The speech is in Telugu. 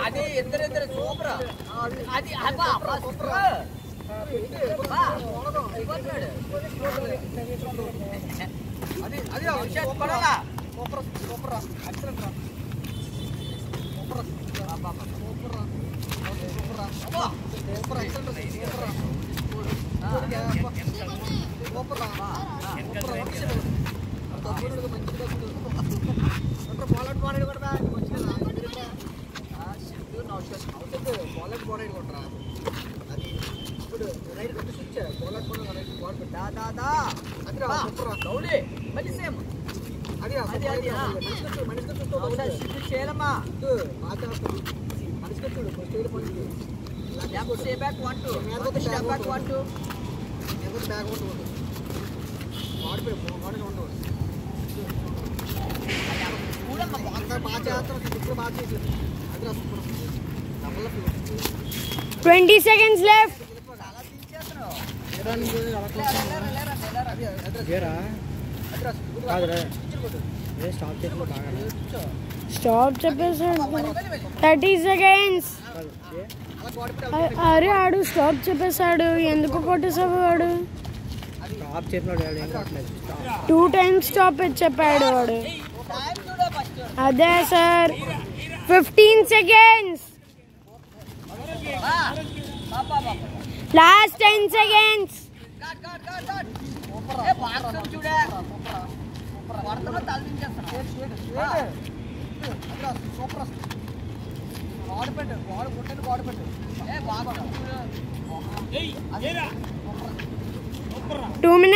అది ఇద్దరు సూపర్ అది super Twenty seconds left. Stop చెప్పేసాడు 30 seconds. అరే ఆడు స్టాప్ చెప్పేసాడు ఎందుకు కొట్టేసావు వాడు 2 times స్టాప్ చెప్పాడు వాడు అదే sir 15 seconds. Last 10 seconds. Two minutes.